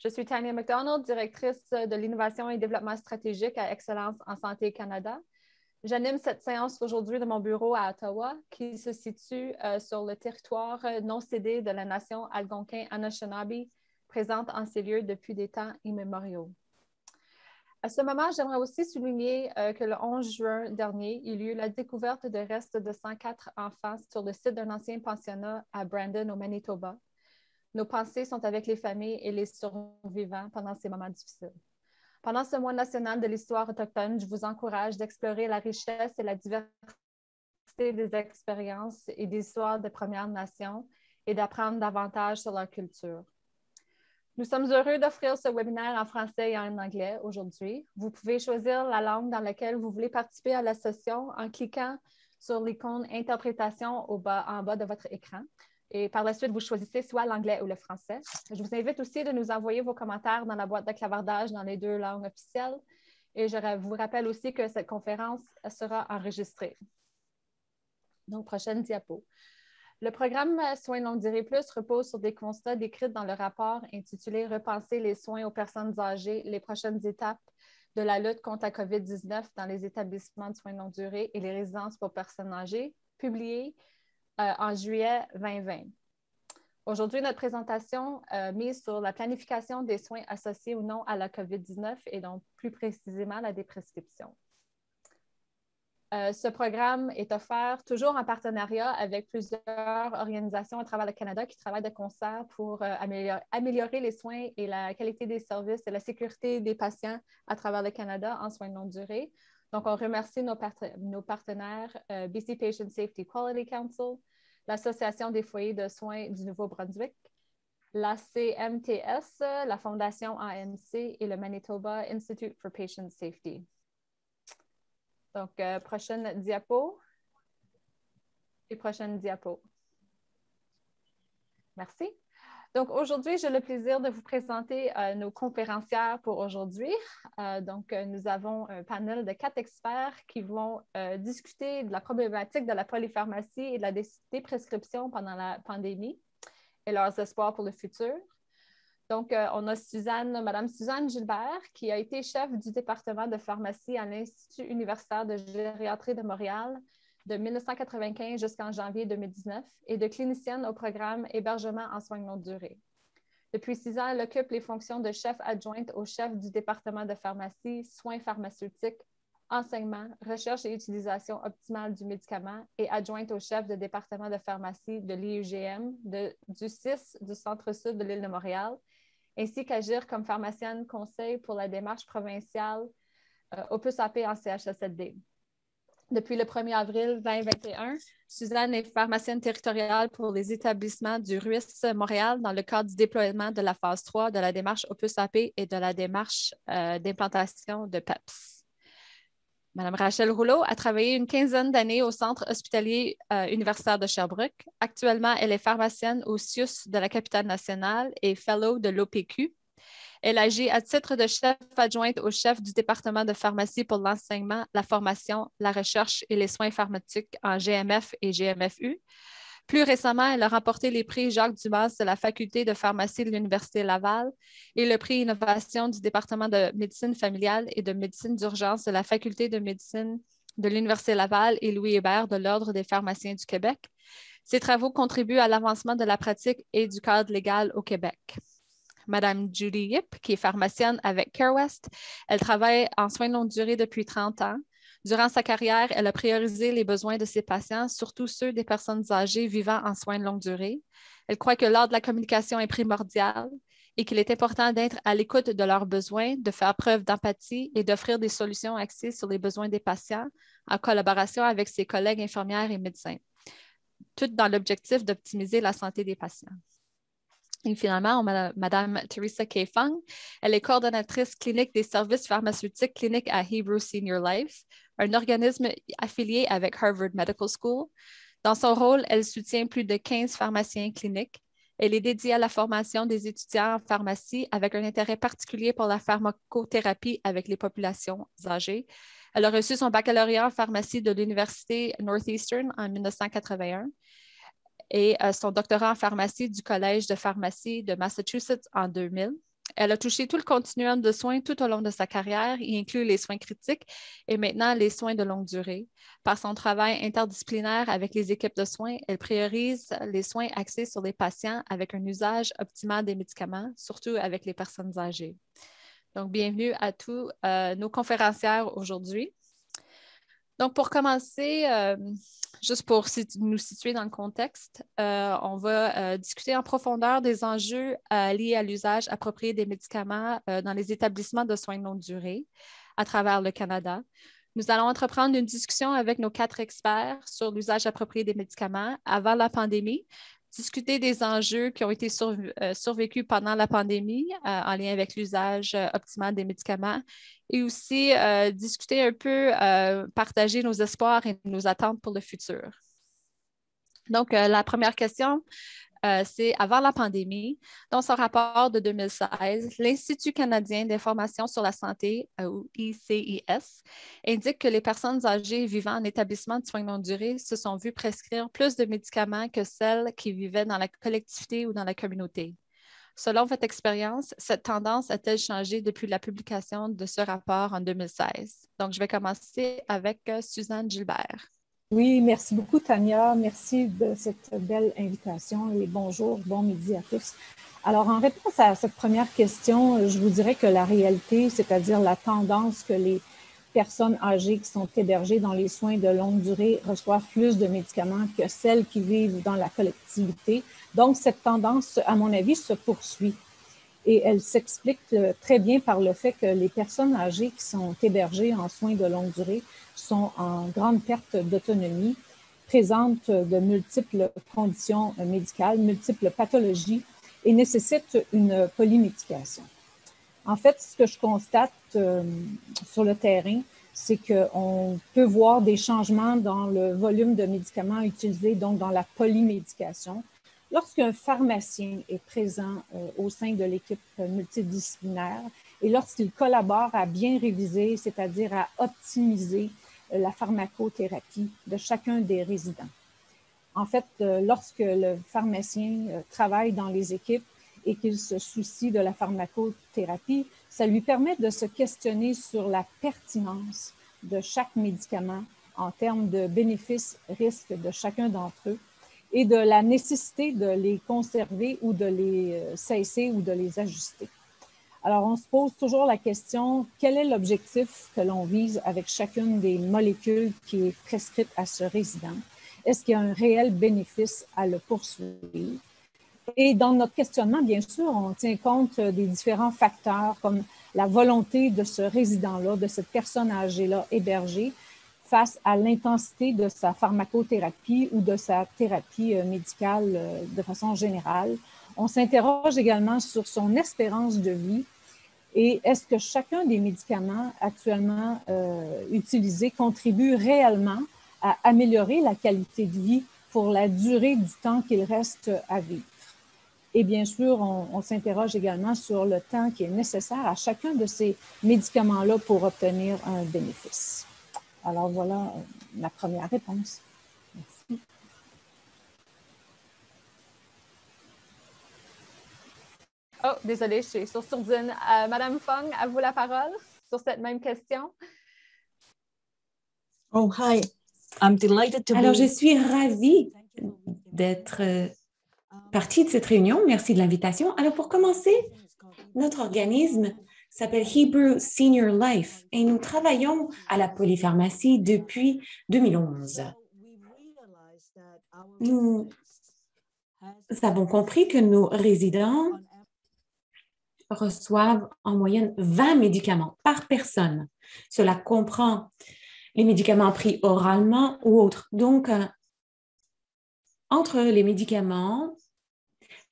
Je suis Tanya McDonald, directrice de l'innovation et développement stratégique à Excellence en santé Canada. J'anime cette séance aujourd'hui de mon bureau à Ottawa, qui se situe sur le territoire non cédé de la nation algonquin-Anishinaabe, présente en ces lieux depuis des temps immémoriaux. À ce moment, j'aimerais aussi souligner que le 11 juin dernier, il y eut la découverte de restes de 104 enfants sur le site d'un ancien pensionnat à Brandon, au Manitoba. Nos pensées sont avec les familles et les survivants pendant ces moments difficiles. Pendant ce mois national de l'histoire autochtone, je vous encourage d'explorer la richesse et la diversité des expériences et des histoires des Premières Nations et d'apprendre davantage sur leur culture. Nous sommes heureux d'offrir ce webinaire en français et en anglais aujourd'hui. Vous pouvez choisir la langue dans laquelle vous voulez participer à la session en cliquant sur l'icône Interprétation en bas de votre écran. Et par la suite, vous choisissez soit l'anglais ou le français. Je vous invite aussi de nous envoyer vos commentaires dans la boîte de clavardage dans les deux langues officielles. Et je vous rappelle aussi que cette conférence sera enregistrée. Donc, prochaine diapo. Le programme Soins longue durée plus repose sur des constats décrits dans le rapport intitulé « Repenser les soins aux personnes âgées, les prochaines étapes de la lutte contre la COVID-19 dans les établissements de soins longue durée et les résidences pour personnes âgées », publié en juillet 2020. Aujourd'hui, notre présentation mise sur la planification des soins associés ou non à la COVID-19 et donc plus précisément la déprescription. Ce programme est offert toujours en partenariat avec plusieurs organisations à travers le Canada qui travaillent de concert pour améliorer les soins et la qualité des services et la sécurité des patients à travers le Canada en soins de longue durée. Donc, on remercie nos partenaires BC Patient Safety Quality Council, l'Association des foyers de soins du Nouveau-Brunswick, la CMTS, la Fondation AMC et le Manitoba Institute for Patient Safety. Donc, prochaine diapo et prochaine diapo. Merci. Donc, aujourd'hui, j'ai le plaisir de vous présenter nos conférencières pour aujourd'hui. Nous avons un panel de 4 experts qui vont discuter de la problématique de la polypharmacie et de la déprescription pendant la pandémie et leurs espoirs pour le futur. Donc, on a Mme Suzanne Gilbert, qui a été chef du département de pharmacie à l'Institut universitaire de gériatrie de Montréal de 1995 jusqu'en janvier 2019 et de clinicienne au programme Hébergement en soins de longue durée. Depuis 6 ans, elle occupe les fonctions de chef adjointe au chef du département de pharmacie, soins pharmaceutiques, enseignement, recherche et utilisation optimale du médicament et adjointe au chef de département de pharmacie de l'IUGM du CIS du Centre-Sud de l'île de Montréal, ainsi qu'agir comme pharmacienne conseil pour la démarche provinciale Opus AP en CHSLD. Depuis le 1er avril 2021, Suzanne est pharmacienne territoriale pour les établissements du RUIS Montréal dans le cadre du déploiement de la phase 3 de la démarche Opus AP et de la démarche d'implantation de PEPS. Madame Rachel Rouleau a travaillé une quinzaine d'années au Centre hospitalier universitaire de Sherbrooke. Actuellement, elle est pharmacienne au CIUS de la capitale nationale et fellow de l'OPQ. Elle agit à titre de chef adjointe au chef du département de pharmacie pour l'enseignement, la formation, la recherche et les soins pharmaceutiques en GMF et GMFU. Plus récemment, elle a remporté les prix Jacques Dumas de la Faculté de pharmacie de l'Université Laval et le prix Innovation du département de médecine familiale et de médecine d'urgence de la Faculté de médecine de l'Université Laval et Louis Hébert de l'Ordre des pharmaciens du Québec. Ses travaux contribuent à l'avancement de la pratique et du cadre légal au Québec. Madame Judy Yip, qui est pharmacienne avec CareWest, elle travaille en soins de longue durée depuis 30 ans. Durant sa carrière, elle a priorisé les besoins de ses patients, surtout ceux des personnes âgées vivant en soins de longue durée. Elle croit que l'art de la communication est primordial et qu'il est important d'être à l'écoute de leurs besoins, de faire preuve d'empathie et d'offrir des solutions axées sur les besoins des patients en collaboration avec ses collègues infirmières et médecins, tout dans l'objectif d'optimiser la santé des patients. Et finalement, on a Mme Teresa K. Fung. Elle est coordonnatrice clinique des services pharmaceutiques cliniques à Hebrew Senior Life, un organisme affilié avec Harvard Medical School. Dans son rôle, elle soutient plus de 15 pharmaciens cliniques. Elle est dédiée à la formation des étudiants en pharmacie avec un intérêt particulier pour la pharmacothérapie avec les populations âgées. Elle a reçu son baccalauréat en pharmacie de l'Université Northeastern en 1981. Et son doctorat en pharmacie du Collège de pharmacie de Massachusetts en 2000. Elle a touché tout le continuum de soins tout au long de sa carrière, y inclut les soins critiques et maintenant les soins de longue durée. Par son travail interdisciplinaire avec les équipes de soins, elle priorise les soins axés sur les patients avec un usage optimal des médicaments, surtout avec les personnes âgées. Donc, bienvenue à tous nos conférencières aujourd'hui. Donc, pour commencer, juste pour nous situer dans le contexte, on va discuter en profondeur des enjeux liés à l'usage approprié des médicaments dans les établissements de soins de longue durée à travers le Canada. Nous allons entreprendre une discussion avec nos 4 experts sur l'usage approprié des médicaments avant la pandémie, discuter des enjeux qui ont été survécus pendant la pandémie en lien avec l'usage optimal des médicaments et aussi discuter un peu, partager nos espoirs et nos attentes pour le futur. Donc, la première question, c'est avant la pandémie. Dans son rapport de 2016, l'Institut canadien d'information sur la santé, ou ICIS, indique que les personnes âgées vivant en établissement de soins de longue durée se sont vues prescrire plus de médicaments que celles qui vivaient dans la collectivité ou dans la communauté. Selon votre expérience, cette tendance a-t-elle changé depuis la publication de ce rapport en 2016? Donc, je vais commencer avec Suzanne Gilbert. Oui, merci beaucoup, Tania. Merci de cette belle invitation et bonjour, bon midi à tous. Alors, en réponse à cette première question, je vous dirais que la réalité, c'est-à-dire la tendance que les personnes âgées qui sont hébergées dans les soins de longue durée reçoivent plus de médicaments que celles qui vivent dans la collectivité. Donc, cette tendance, à mon avis, se poursuit. Et elle s'explique très bien par le fait que les personnes âgées qui sont hébergées en soins de longue durée sont en grande perte d'autonomie, présentent de multiples conditions médicales, multiples pathologies et nécessitent une polymédication. En fait, ce que je constate sur le terrain, c'est qu'on peut voir des changements dans le volume de médicaments utilisés, donc dans la polymédication. Lorsqu'un pharmacien est présent au sein de l'équipe multidisciplinaire et lorsqu'il collabore à bien réviser, c'est-à-dire à optimiser la pharmacothérapie de chacun des résidents. En fait, lorsque le pharmacien travaille dans les équipes et qu'il se soucie de la pharmacothérapie, ça lui permet de se questionner sur la pertinence de chaque médicament en termes de bénéfices-risques de chacun d'entre eux et de la nécessité de les conserver ou de les cesser ou de les ajuster. Alors, on se pose toujours la question, quel est l'objectif que l'on vise avec chacune des molécules qui est prescrite à ce résident? Est-ce qu'il y a un réel bénéfice à le poursuivre? Et dans notre questionnement, bien sûr, on tient compte des différents facteurs comme la volonté de ce résident-là, de cette personne âgée-là hébergée, face à l'intensité de sa pharmacothérapie ou de sa thérapie médicale de façon générale. On s'interroge également sur son espérance de vie et est-ce que chacun des médicaments actuellement utilisés contribue réellement à améliorer la qualité de vie pour la durée du temps qu'il reste à vivre. Et bien sûr, on s'interroge également sur le temps qui est nécessaire à chacun de ces médicaments-là pour obtenir un bénéfice. Alors, voilà ma première réponse. Merci. Oh, désolée, je suis sur sourdine. Madame Fong, à vous la parole sur cette même question. Oh, hi. I'm delighted to be... Alors, je suis ravie d'être partie de cette réunion. Merci de l'invitation. Alors, pour commencer, notre organisme s'appelle Hebrew Senior Life et nous travaillons à la polypharmacie depuis 2011. Nous avons compris que nos résidents reçoivent en moyenne 20 médicaments par personne. Cela comprend les médicaments pris oralement ou autres. Donc, entre les médicaments,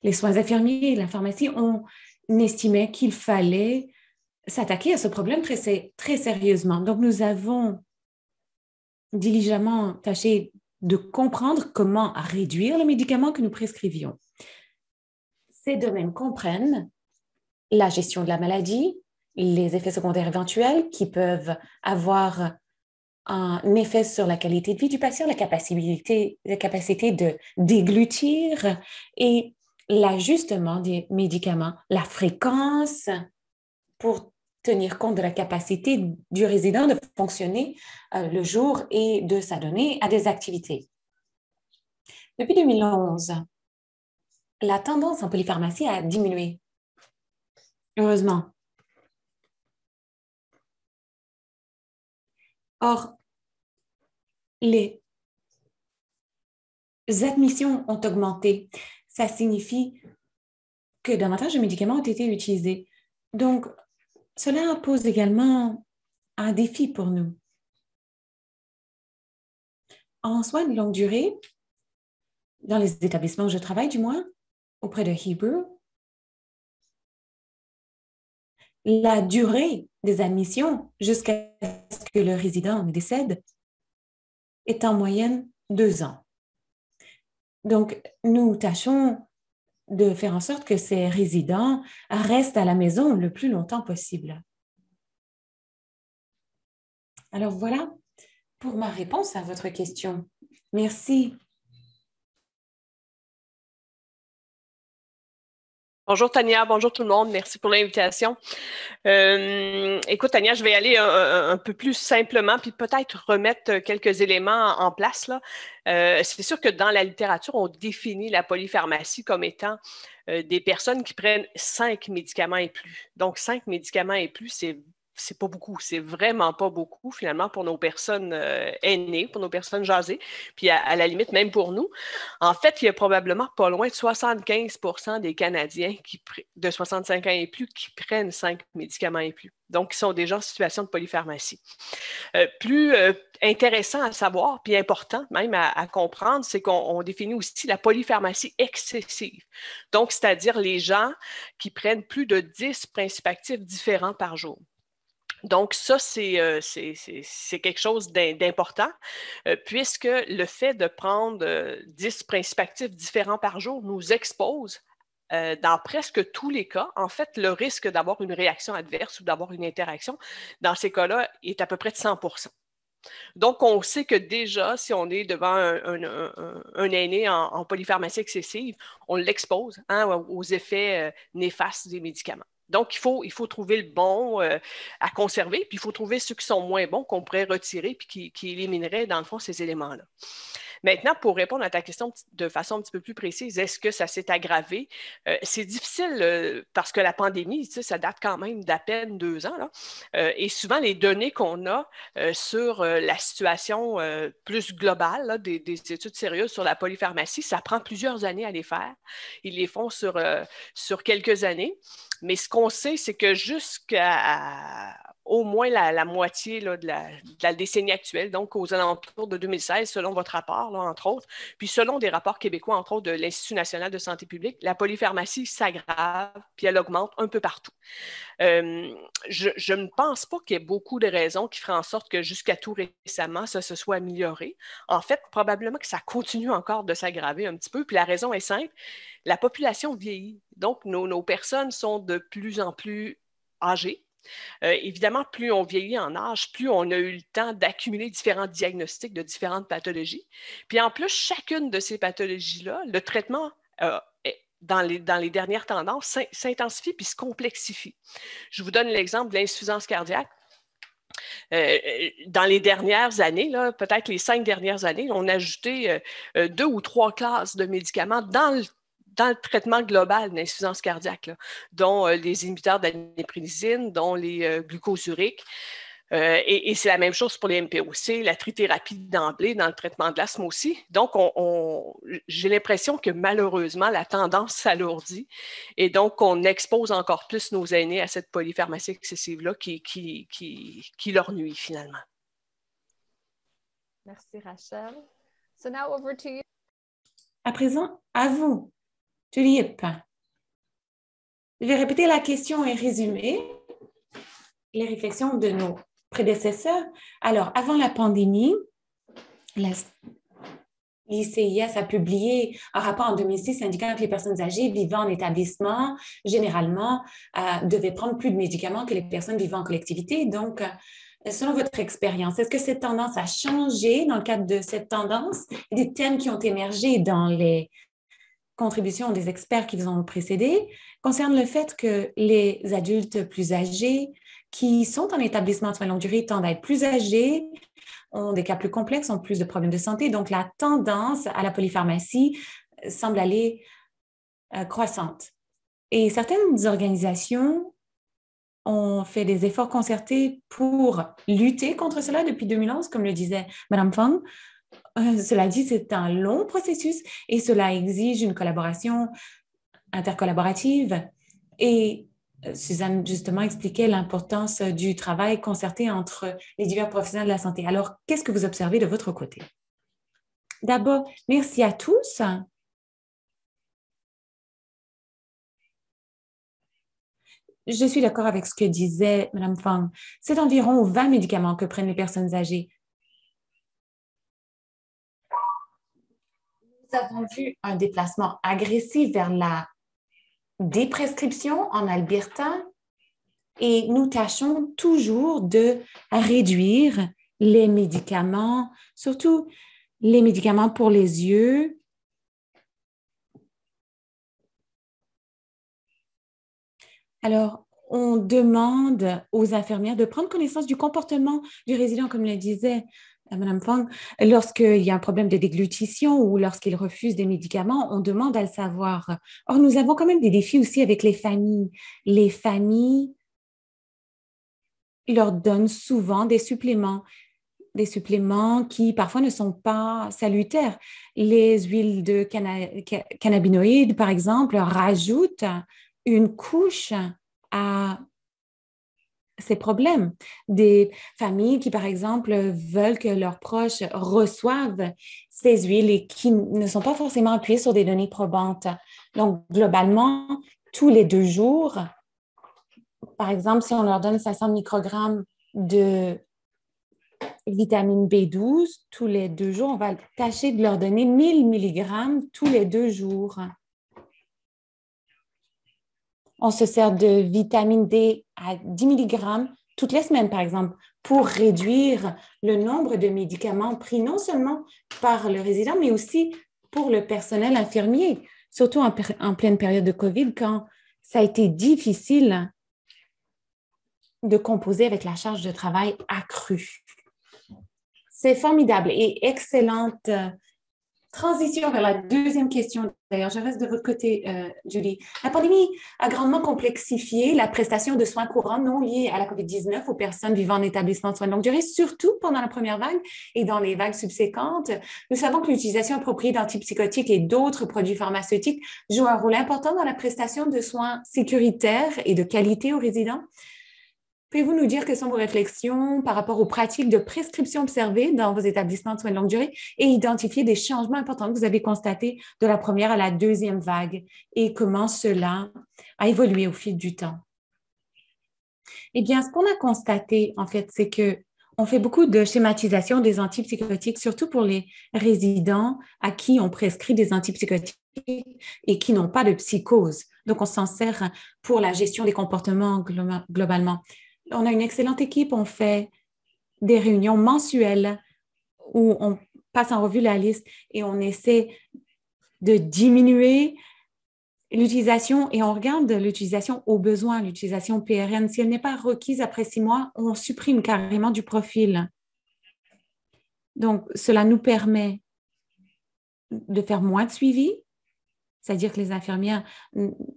les soins infirmiers et la pharmacie, on estimait qu'il fallait s'attaquer à ce problème très sérieusement. Donc, nous avons diligemment tâché de comprendre comment réduire les médicaments que nous prescrivions. Ces domaines comprennent la gestion de la maladie, les effets secondaires éventuels qui peuvent avoir un effet sur la qualité de vie du patient, la capacité de déglutir et l'ajustement des médicaments, la fréquence pour tenir compte de la capacité du résident de fonctionner le jour et de s'adonner à des activités. Depuis 2011, la tendance en polypharmacie a diminué. Heureusement. Or, les admissions ont augmenté. Ça signifie que davantage de médicaments ont été utilisés. Donc, cela pose également un défi pour nous. En soins de longue durée, dans les établissements où je travaille, du moins, auprès de Hebrew, la durée des admissions jusqu'à ce que le résident décède est en moyenne 2 ans. Donc, nous tâchons de faire en sorte que ces résidents restent à la maison le plus longtemps possible. Alors voilà pour ma réponse à votre question. Merci. Bonjour Tania, bonjour tout le monde, merci pour l'invitation. Écoute Tania, je vais aller un peu plus simplement puis peut-être remettre quelques éléments en place là. C'est sûr que dans la littérature, on définit la polypharmacie comme étant des personnes qui prennent 5 médicaments et plus. Donc 5 médicaments et plus, c'est pas beaucoup, c'est vraiment pas beaucoup finalement pour nos personnes aînées, pour nos personnes jasées, puis à la limite même pour nous. En fait, il y a probablement pas loin de 75% des Canadiens de 65 ans et plus qui prennent 5 médicaments et plus. Donc, ils sont déjà en situation de polypharmacie. Plus intéressant à savoir, puis important même à comprendre, c'est qu'on définit aussi la polypharmacie excessive. Donc, c'est-à-dire les gens qui prennent plus de 10 principes actifs différents par jour. Donc, ça, c'est quelque chose d'important, puisque le fait de prendre 10 principes actifs différents par jour nous expose, dans presque tous les cas, en fait, le risque d'avoir une réaction adverse ou d'avoir une interaction, dans ces cas-là, est à peu près de 100%. Donc, on sait que déjà, si on est devant un aîné en polypharmacie excessive, on l'expose aux effets néfastes des médicaments. Donc, il faut trouver le bon à conserver, puis il faut trouver ceux qui sont moins bons qu'on pourrait retirer puis qui élimineraient, dans le fond, ces éléments-là. Maintenant, pour répondre à ta question de façon un petit peu plus précise, est-ce que ça s'est aggravé? C'est difficile parce que la pandémie, ça date quand même d'à peine 2 ans. Là. Et souvent, les données qu'on a sur la situation plus globale là, des études sérieuses sur la polypharmacie, ça prend plusieurs années à les faire. Ils les font sur quelques années. Mais ce qu'on sait, c'est que jusqu'à au moins la moitié là, de la décennie actuelle, donc aux alentours de 2016, selon votre rapport, là, entre autres, puis selon des rapports québécois, entre autres, de l'Institut national de santé publique, la polypharmacie s'aggrave, puis elle augmente un peu partout. Je ne pense pas qu'il y ait beaucoup de raisons qui feraient en sorte que jusqu'à tout récemment, ça se soit amélioré. En fait, probablement que ça continue encore de s'aggraver un petit peu, puis la raison est simple, la population vieillit, donc nos personnes sont de plus en plus âgées. Évidemment, plus on vieillit en âge, plus on a eu le temps d'accumuler différents diagnostics de différentes pathologies. Puis en plus, chacune de ces pathologies-là, le traitement dans les dernières tendances s'intensifie puis se complexifie. Je vous donne l'exemple de l'insuffisance cardiaque. Dans les dernières années, peut-être les 5 dernières années, on a ajouté 2 ou 3 classes de médicaments dans le traitement global de l'insuffisance cardiaque, là, dont les inhibiteurs d'adrénaline, dont les glucosuriques. Et c'est la même chose pour les MPOC, la trithérapie d'emblée dans le traitement de l'asthme aussi. Donc, j'ai l'impression que malheureusement, la tendance s'alourdit et donc on expose encore plus nos aînés à cette polypharmacie excessive-là qui leur nuit finalement. Merci Rachel. So now over to you. À présent, à vous, Tulipe. Je vais répéter la question et résumer les réflexions de nos prédécesseurs. Alors, avant la pandémie, l'ICIS a publié un rapport en 2006 indiquant que les personnes âgées vivant en établissement, généralement, devaient prendre plus de médicaments que les personnes vivant en collectivité. Donc, selon votre expérience, est-ce que cette tendance a changé dans le cadre de cette tendance? Des thèmes qui ont émergé dans les contributions des experts qui vous ont précédé concerne le fait que les adultes plus âgés qui sont en établissement de soins de longue durée tendent à être plus âgés, ont des cas plus complexes, ont plus de problèmes de santé. Donc, la tendance à la polypharmacie semble aller croissante. Et certaines organisations ont fait des efforts concertés pour lutter contre cela depuis 2011, comme le disait Mme Fong. Cela dit, c'est un long processus et cela exige une collaboration intercollaborative. Et Suzanne, justement, expliquait l'importance du travail concerté entre les divers professionnels de la santé. Alors, qu'est-ce que vous observez de votre côté? D'abord, merci à tous. Je suis d'accord avec ce que disait Mme Fong. C'est environ 20 médicaments que prennent les personnes âgées. Nous avons vu un déplacement agressif vers la déprescription en Alberta et nous tâchons toujours de réduire les médicaments, surtout les médicaments pour les yeux. Alors, on demande aux infirmières de prendre connaissance du comportement du résident, comme le disait Mme Fong. Lorsqu'il y a un problème de déglutition ou lorsqu'il refuse des médicaments, on demande à le savoir. Or, nous avons quand même des défis aussi avec les familles. Les familles leur donnent souvent des suppléments qui parfois ne sont pas salutaires. Les huiles de cannabinoïdes, par exemple, rajoutent une couche à ces problèmes. Des familles qui, par exemple, veulent que leurs proches reçoivent ces huiles et qui ne sont pas forcément appuyées sur des données probantes. Donc, globalement, tous les 2 jours, par exemple, si on leur donne 500 microgrammes de vitamine B12, tous les 2 jours, on va tâcher de leur donner 1000 milligrammes tous les 2 jours. On se sert de vitamine D à 10 mg toutes les semaines, par exemple, pour réduire le nombre de médicaments pris non seulement par le résident, mais aussi pour le personnel infirmier, surtout en pleine période de COVID, quand ça a été difficile de composer avec la charge de travail accrue. C'est formidable et excellente transition vers la deuxième question. D'ailleurs, je reste de votre côté, Julie. La pandémie a grandement complexifié la prestation de soins courants non liés à la COVID-19 aux personnes vivant en établissement de soins de longue durée, surtout pendant la première vague et dans les vagues subséquentes. Nous savons que l'utilisation appropriée d'antipsychotiques et d'autres produits pharmaceutiques joue un rôle important dans la prestation de soins sécuritaires et de qualité aux résidents. Pouvez-vous nous dire quelles sont vos réflexions par rapport aux pratiques de prescription observées dans vos établissements de soins de longue durée et identifier des changements importants que vous avez constatés de la première à la deuxième vague et comment cela a évolué au fil du temps? Eh bien, ce qu'on a constaté, en fait, c'est qu'on fait beaucoup de schématisation des antipsychotiques, surtout pour les résidents à qui on prescrit des antipsychotiques et qui n'ont pas de psychose. Donc, on s'en sert pour la gestion des comportements globalement. On a une excellente équipe, on fait des réunions mensuelles où on passe en revue la liste et on essaie de diminuer l'utilisation et on regarde l'utilisation au besoin, l'utilisation PRN. Si elle n'est pas requise après 6 mois, on supprime carrément du profil. Donc, cela nous permet de faire moins de suivi, c'est-à-dire que les infirmières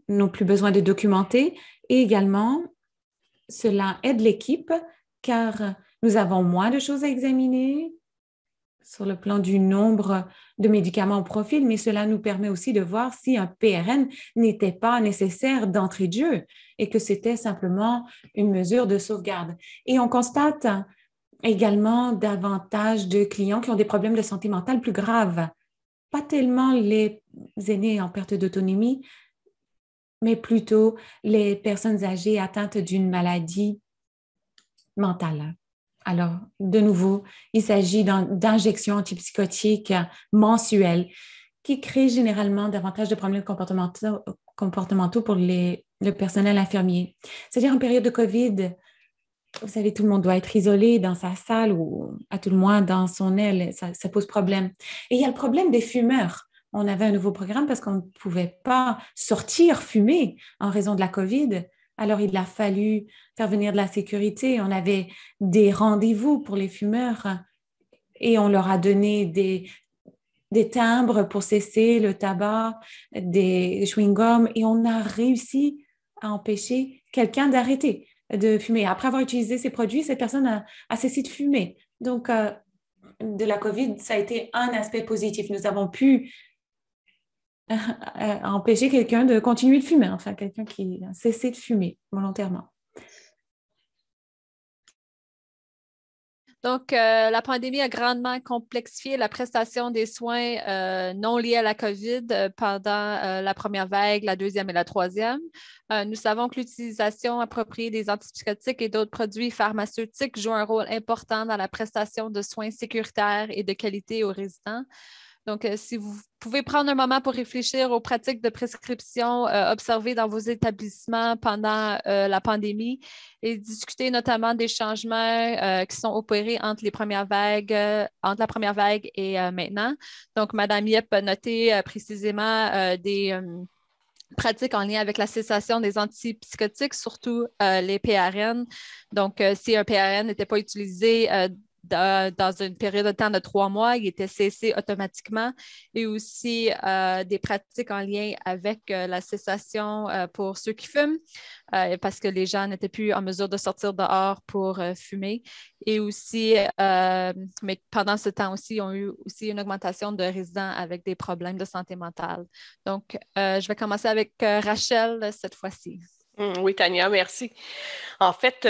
n'ont plus besoin de documenter et également, cela aide l'équipe car nous avons moins de choses à examiner sur le plan du nombre de médicaments au profil, mais cela nous permet aussi de voir si un PRN n'était pas nécessaire d'entrée de jeu et que c'était simplement une mesure de sauvegarde. Et on constate également davantage de clients qui ont des problèmes de santé mentale plus graves, pas tellement les aînés en perte d'autonomie, mais plutôt les personnes âgées atteintes d'une maladie mentale. Alors, de nouveau, il s'agit d'injections antipsychotiques mensuelles qui créent généralement davantage de problèmes comportementaux pour le personnel infirmier. C'est-à-dire en période de COVID, vous savez, tout le monde doit être isolé dans sa salle ou à tout le moins dans son aile. Ça pose problème. Et il y a le problème des fumeurs. on avait un nouveau programme parce qu'on ne pouvait pas sortir fumer en raison de la COVID. Alors, il a fallu faire venir de la sécurité. On avait des rendez-vous pour les fumeurs et on leur a donné des timbres pour cesser le tabac, des chewing-gums, et on a réussi à empêcher quelqu'un d'arrêter de fumer. Après avoir utilisé ces produits, cette personne a cessé de fumer. Donc, de la COVID, ça a été un aspect positif. Nous avons pu empêcher quelqu'un de continuer de fumer, enfin, quelqu'un qui a cessé de fumer volontairement. Donc, la pandémie a grandement complexifié la prestation des soins non liés à la COVID pendant la première vague, la deuxième et la troisième. Nous savons que l'utilisation appropriée des antipsychotiques et d'autres produits pharmaceutiques joue un rôle important dans la prestation de soins sécuritaires et de qualité aux résidents. Donc, si vous pouvez prendre un moment pour réfléchir aux pratiques de prescription observées dans vos établissements pendant la pandémie et discuter notamment des changements qui sont opérés entre la première vague et maintenant. Donc, Mme Yep a noté précisément des pratiques en lien avec la cessation des antipsychotiques, surtout les PRN. Donc, si un PRN n'était pas utilisé dans une période de temps de 3 mois, il était cessé automatiquement, et aussi des pratiques en lien avec la cessation pour ceux qui fument, parce que les gens n'étaient plus en mesure de sortir dehors pour fumer. Et aussi, mais pendant ce temps aussi, ils ont eu aussi une augmentation de résidents avec des problèmes de santé mentale. Donc, je vais commencer avec Rachel cette fois-ci. Oui, Tania, merci. En fait,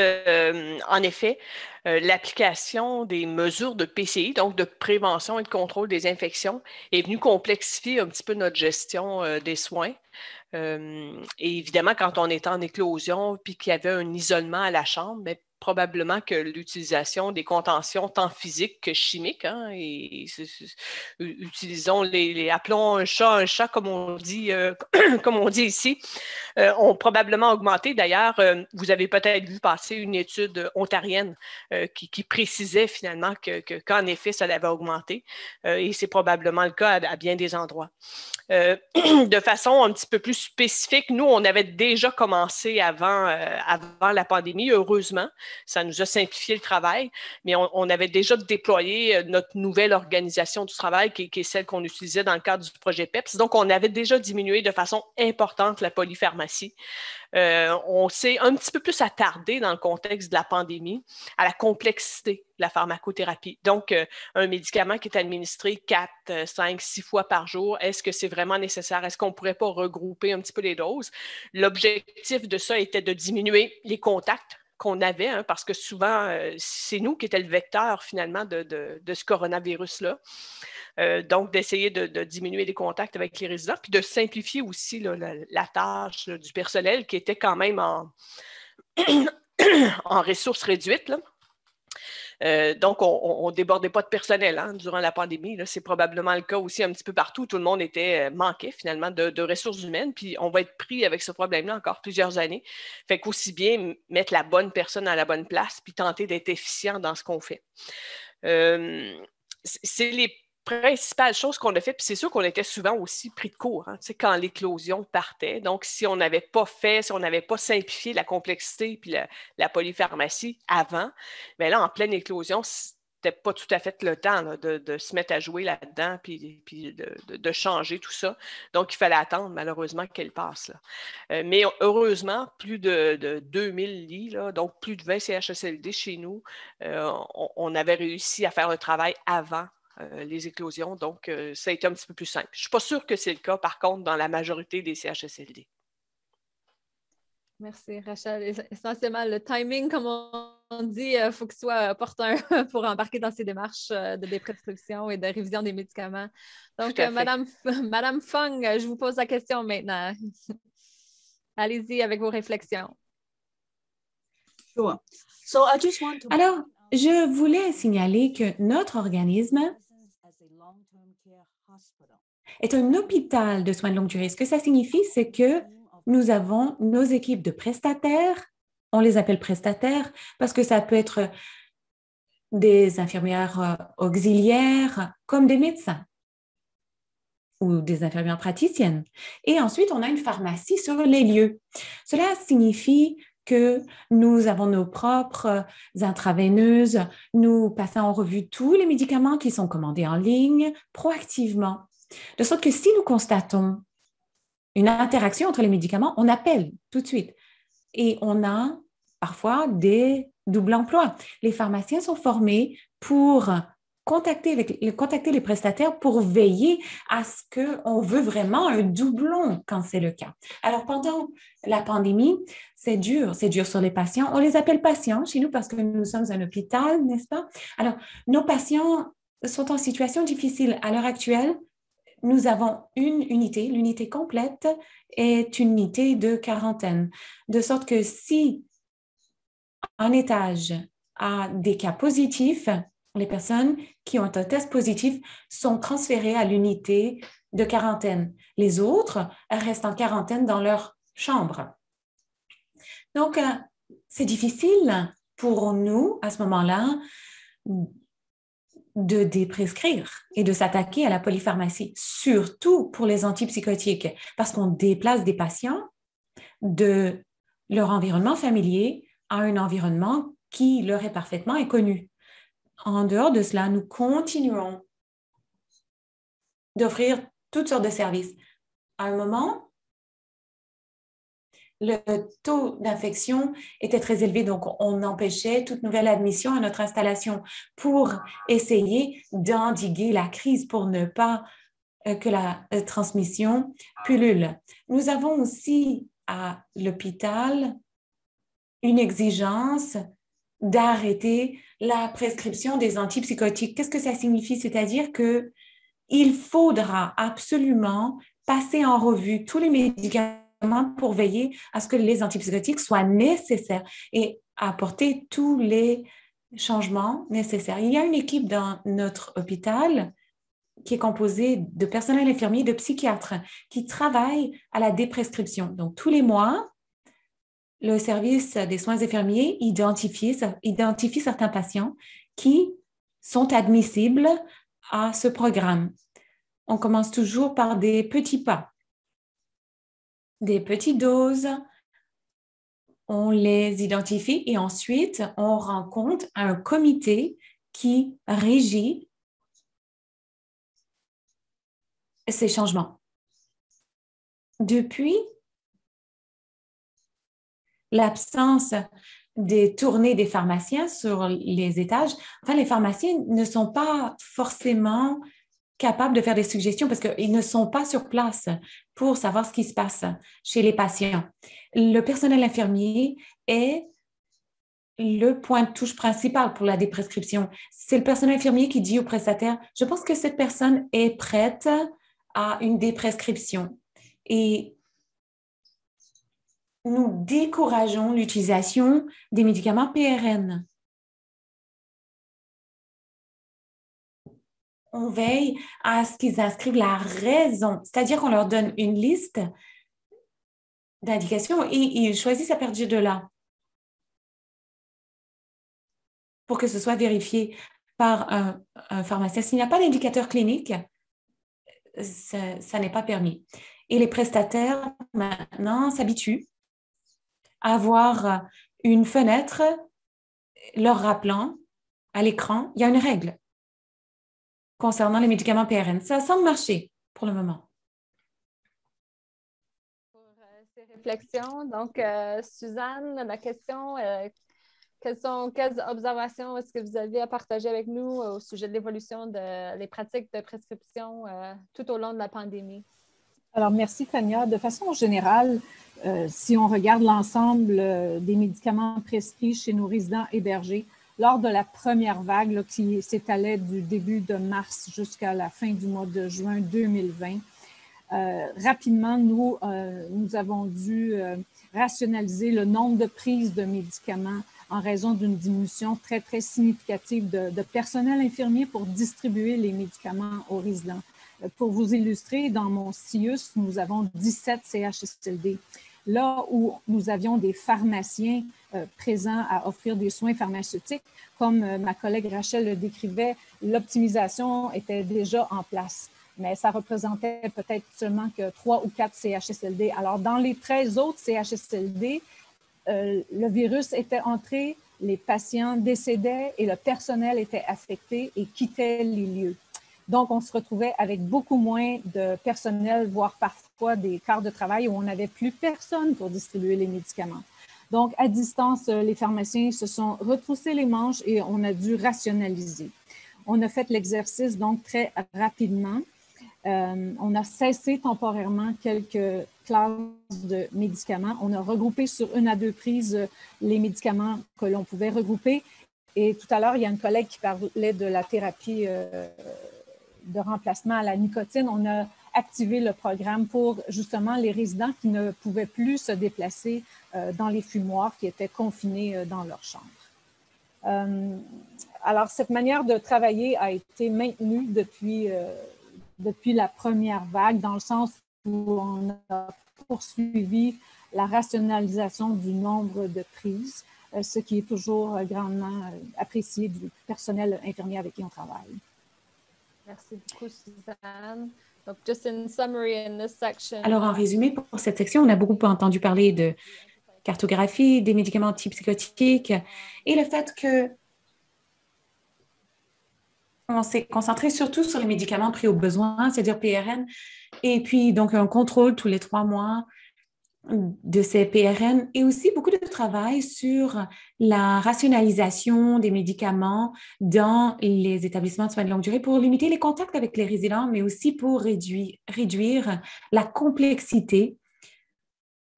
en effet, l'application des mesures de PCI, donc de prévention et de contrôle des infections, est venue complexifier un petit peu notre gestion des soins. Et évidemment, quand on était en éclosion puis qu'il y avait un isolement à la chambre, mais probablement que l'utilisation des contentions tant physiques que chimiques, hein, utilisons appelons un chat comme on dit, comme on dit ici, ont probablement augmenté. D'ailleurs, vous avez peut-être vu passer une étude ontarienne qui précisait finalement qu'en effet, ça avait augmenté. Et c'est probablement le cas à bien des endroits. De façon un petit peu plus spécifique, nous, on avait déjà commencé avant la pandémie, heureusement. Ça nous a simplifié le travail, mais on avait déjà déployé notre nouvelle organisation du travail, qui est celle qu'on utilisait dans le cadre du projet PEPS. Donc, on avait déjà diminué de façon importante la polypharmacie. On s'est un petit peu plus attardé dans le contexte de la pandémie à la complexité de la pharmacothérapie. Donc, un médicament qui est administré 4, 5, 6 fois par jour, est-ce que c'est vraiment nécessaire? Est-ce qu'on ne pourrait pas regrouper un petit peu les doses? L'objectif de ça était de diminuer les contacts qu'on avait, hein, parce que souvent, c'est nous qui étions le vecteur finalement de ce coronavirus-là. Donc, d'essayer de diminuer les contacts avec les résidents, puis de simplifier aussi là, la tâche là, du personnel qui était quand même en ressources réduites, là. Donc, on ne débordait pas de personnel hein, durant la pandémie. C'est probablement le cas aussi un petit peu partout. Tout le monde manquait finalement de ressources humaines. Puis, on va être pris avec ce problème-là encore plusieurs années. Fait qu'aussi bien mettre la bonne personne à la bonne place puis tenter d'être efficient dans ce qu'on fait. C'est les principales choses qu'on a faites, puis c'est sûr qu'on était souvent aussi pris de court, hein, quand l'éclosion partait. Donc, si on n'avait pas simplifié la complexité puis la polypharmacie avant, bien là, en pleine éclosion, c'était pas tout à fait le temps là, de se mettre à jouer là-dedans puis de changer tout ça. Donc, il fallait attendre, malheureusement, qu'elle passe. Là. Mais heureusement, plus de 2000 lits, là, donc plus de 20 CHSLD chez nous, on avait réussi à faire un travail avant les éclosions. Donc, ça a été un petit peu plus simple. Je ne suis pas sûre que c'est le cas, par contre, dans la majorité des CHSLD. Merci, Rachel. Essentiellement, le timing, comme on dit, il faut qu'il soit opportun pour embarquer dans ces démarches de déprescription et de révision des médicaments. Donc, Madame Fung, je vous pose la question maintenant. Allez-y avec vos réflexions. Sure. So I just want to... Alors, je voulais signaler que notre organisme est un hôpital de soins de longue durée. Ce que ça signifie, c'est que nous avons nos équipes de prestataires. On les appelle prestataires parce que ça peut être des infirmières auxiliaires comme des médecins. ou des infirmières praticiennes. Et ensuite, on a une pharmacie sur les lieux. Cela signifie que nous avons nos propres intraveineuses, nous passons en revue tous les médicaments qui sont commandés en ligne proactivement. De sorte que si nous constatons une interaction entre les médicaments, on appelle tout de suite. Et on a parfois des doubles emplois. Les pharmaciens sont formés pour contacter les prestataires pour veiller à ce qu'on veut vraiment un doublon quand c'est le cas. Alors, pendant la pandémie, c'est dur sur les patients. On les appelle patients chez nous parce que nous sommes un hôpital, n'est-ce pas? Alors, nos patients sont en situation difficile. À l'heure actuelle, nous avons une unité, l'unité complète est une unité de quarantaine, de sorte que si un étage a des cas positifs, les personnes qui ont un test positif sont transférées à l'unité de quarantaine. Les autres restent en quarantaine dans leur chambre. Donc, c'est difficile pour nous, à ce moment-là, de déprescrire et de s'attaquer à la polypharmacie, surtout pour les antipsychotiques, parce qu'on déplace des patients de leur environnement familier à un environnement qui leur est parfaitement inconnu. En dehors de cela, nous continuons d'offrir toutes sortes de services. À un moment, le taux d'infection était très élevé, donc on empêchait toute nouvelle admission à notre installation pour essayer d'endiguer la crise, pour ne pas que la transmission pullule. Nous avons aussi à l'hôpital une exigence d'arrêter la prescription des antipsychotiques. Qu'est-ce que ça signifie? C'est-à-dire qu'il faudra absolument passer en revue tous les médicaments pour veiller à ce que les antipsychotiques soient nécessaires et apporter tous les changements nécessaires. Il y a une équipe dans notre hôpital qui est composée de personnel infirmier, de psychiatres qui travaillent à la déprescription. Donc, tous les mois, le service des soins infirmiers identifie certains patients qui sont admissibles à ce programme. On commence toujours par des petits pas, des petites doses, on les identifie et ensuite on rencontre un comité qui régit ces changements. Depuis l'absence des tournées des pharmaciens sur les étages, les pharmaciens ne sont pas forcément capables de faire des suggestions parce qu'ils ne sont pas sur place pour savoir ce qui se passe chez les patients. Le personnel infirmier est le point de touche principal pour la déprescription. C'est le personnel infirmier qui dit au prestataire, je pense que cette personne est prête à une déprescription. Et nous décourageons l'utilisation des médicaments PRN. On veille à ce qu'ils inscrivent la raison, c'est-à-dire qu'on leur donne une liste d'indications et ils choisissent à partir de là pour que ce soit vérifié par un pharmacien. S'il n'y a pas d'indicateur clinique, ça n'est pas permis. Et les prestataires, maintenant, s'habituent à avoir une fenêtre leur rappelant à l'écran, il y a une règle concernant les médicaments PRN. Ça semble marcher pour le moment. Pour ces réflexions, donc, Suzanne, la question, quelles observations est-ce que vous avez à partager avec nous au sujet de l'évolution des pratiques de prescription tout au long de la pandémie? Alors, merci Tania. De façon générale, si on regarde l'ensemble des médicaments prescrits chez nos résidents hébergés, lors de la première vague là, qui s'étalait du début de mars jusqu'à la fin du mois de juin 2020, rapidement, nous avons dû rationaliser le nombre de prises de médicaments en raison d'une diminution très, très significative de personnel infirmier pour distribuer les médicaments aux résidents. Pour vous illustrer, dans mon CIUS, nous avons 17 CHSLD. Là où nous avions des pharmaciens présents à offrir des soins pharmaceutiques, comme ma collègue Rachel le décrivait, l'optimisation était déjà en place. mais ça représentait peut-être seulement que 3 ou 4 CHSLD. Alors, dans les 13 autres CHSLD, le virus était entré, les patients décédaient et le personnel était affecté et quittait les lieux. Donc, on se retrouvait avec beaucoup moins de personnel, voire parfois des quarts de travail où on n'avait plus personne pour distribuer les médicaments. Donc, à distance, les pharmaciens se sont retroussés les manches et on a dû rationaliser. On a fait l'exercice donc très rapidement. On a cessé temporairement quelques classes de médicaments. On a regroupé sur 1 à 2 prises les médicaments que l'on pouvait regrouper. Et tout à l'heure, il y a une collègue qui parlait de la thérapie de remplacement à la nicotine. On a activé le programme pour justement les résidents qui ne pouvaient plus se déplacer dans les fumoirs, qui étaient confinés dans leur chambre. Alors, cette manière de travailler a été maintenue depuis la première vague, dans le sens où on a poursuivi la rationalisation du nombre de prises, ce qui est toujours grandement apprécié du personnel infirmier avec qui on travaille. Merci beaucoup, Suzanne. Donc, just in summary in this section. Alors, en résumé, pour cette section, on a beaucoup entendu parler de cartographie, des médicaments antipsychotiques et le fait que on s'est concentré surtout sur les médicaments pris au besoin, c'est-à-dire PRN, et puis donc un contrôle tous les 3 mois de ces PRN et aussi beaucoup de travail sur la rationalisation des médicaments dans les établissements de soins de longue durée pour limiter les contacts avec les résidents, mais aussi pour réduire la complexité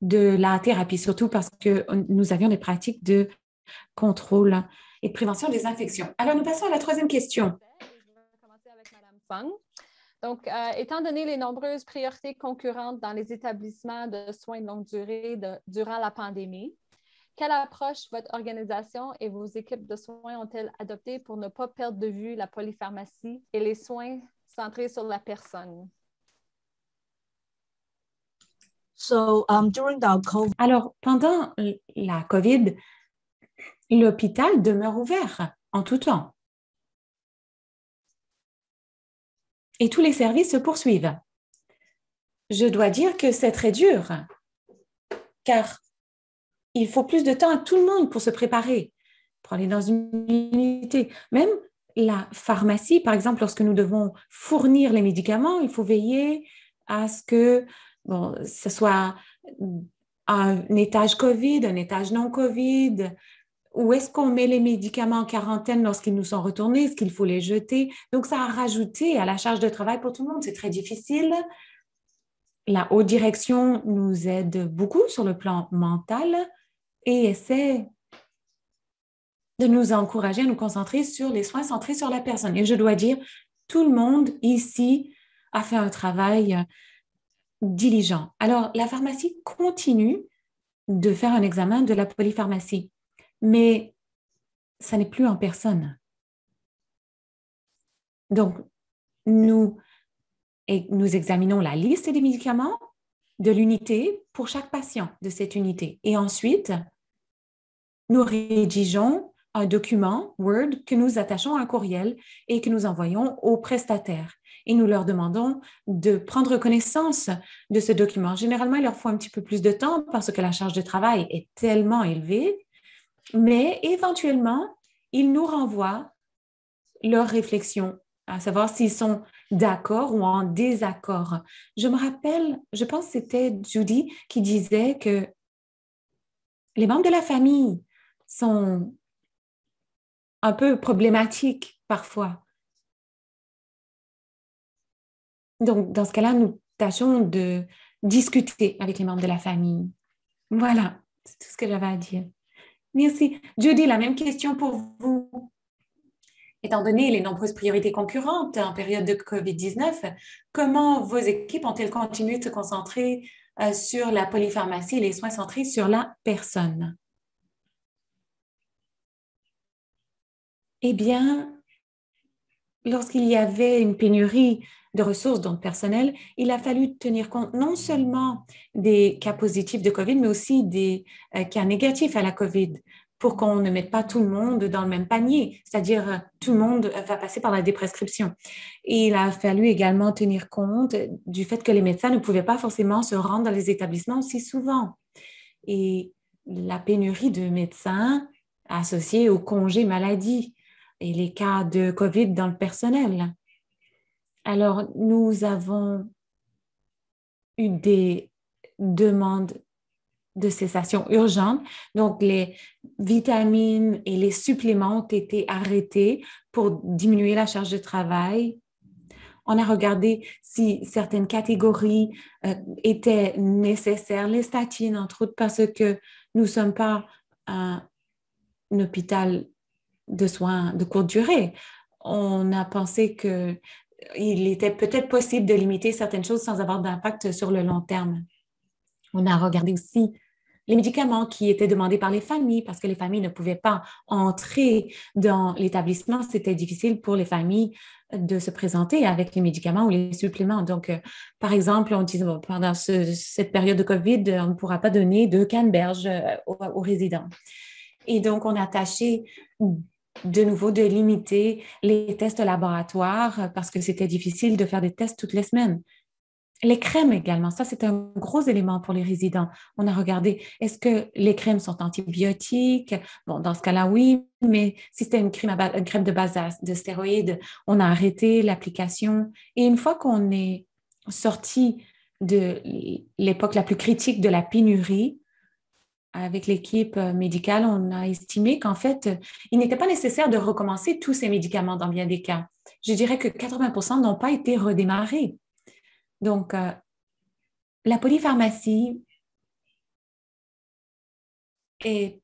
de la thérapie, surtout parce que nous avions des pratiques de contrôle et de prévention des infections. Alors, nous passons à la 3e question. Je vais commencer avec Mme Fung. Donc, étant donné les nombreuses priorités concurrentes dans les établissements de soins de longue durée durant la pandémie, quelle approche votre organisation et vos équipes de soins ont-elles adoptée pour ne pas perdre de vue la polypharmacie et les soins centrés sur la personne? Alors, pendant la COVID, l'hôpital demeure ouvert en tout temps. Et tous les services se poursuivent. Je dois dire que c'est très dur, car il faut plus de temps à tout le monde pour se préparer, pour aller dans une unité. Même la pharmacie, par exemple, lorsque nous devons fournir les médicaments, il faut veiller à ce que ce soit un étage COVID, un étage non COVID. Où est-ce qu'on met les médicaments en quarantaine lorsqu'ils nous sont retournés? Est-ce qu'il faut les jeter? Donc, ça a rajouté à la charge de travail pour tout le monde. C'est très difficile. La haute direction nous aide beaucoup sur le plan mental et essaie de nous encourager à nous concentrer sur les soins centrés sur la personne. Et je dois dire, tout le monde ici a fait un travail diligent. Alors, la pharmacie continue de faire un examen de la polypharmacie. Mais ça n'est plus en personne. Donc, nous examinons la liste des médicaments de l'unité pour chaque patient de cette unité. Et ensuite, nous rédigeons un document Word que nous attachons à un courriel et que nous envoyons aux prestataires. Et nous leur demandons de prendre connaissance de ce document. Généralement, il leur faut un petit peu plus de temps parce que la charge de travail est tellement élevée. Mais éventuellement, ils nous renvoient leurs réflexions, à savoir s'ils sont d'accord ou en désaccord. Je me rappelle, je pense que c'était Judy qui disait que les membres de la famille sont un peu problématiques parfois. Donc, dans ce cas-là, nous tâchons de discuter avec les membres de la famille. Voilà, c'est tout ce que j'avais à dire. Merci. Judy, la même question pour vous. Étant donné les nombreuses priorités concurrentes en période de COVID-19, comment vos équipes ont-elles continué de se concentrer sur la polypharmacie et les soins centrés sur la personne? Eh bien, lorsqu'il y avait une pénurie de ressources, donc personnel, il a fallu tenir compte non seulement des cas positifs de COVID, mais aussi des cas négatifs à la COVID. pour qu'on ne mette pas tout le monde dans le même panier, c'est-à-dire tout le monde va passer par la déprescription. Et il a fallu également tenir compte du fait que les médecins ne pouvaient pas forcément se rendre dans les établissements aussi souvent. Et la pénurie de médecins associée au congé maladie et les cas de COVID dans le personnel. Alors, nous avons eu des demandes de cessation urgente. Donc, les vitamines et les suppléments ont été arrêtés pour diminuer la charge de travail. On a regardé si certaines catégories étaient nécessaires, les statines, entre autres, parce que nous ne sommes pas un hôpital de soins de courte durée. On a pensé qu'il était peut-être possible de limiter certaines choses sans avoir d'impact sur le long terme. On a regardé aussi les médicaments qui étaient demandés par les familles parce que les familles ne pouvaient pas entrer dans l'établissement. C'était difficile pour les familles de se présenter avec les médicaments ou les suppléments. Donc, par exemple, on disait bon, pendant cette période de COVID, on ne pourra pas donner de canneberge aux résidents. Et donc, on a tâché de nouveau de limiter les tests laboratoires parce que c'était difficile de faire des tests toutes les semaines. Les crèmes également, ça c'est un gros élément pour les résidents. On a regardé, est-ce que les crèmes sont antibiotiques? Bon, dans ce cas-là, oui, mais si c'était une crème de base de stéroïdes, on a arrêté l'application. Et une fois qu'on est sorti de l'époque la plus critique de la pénurie, avec l'équipe médicale, on a estimé qu'en fait, il n'était pas nécessaire de recommencer tous ces médicaments dans bien des cas. Je dirais que 80% n'ont pas été redémarrés. Donc, la polypharmacie est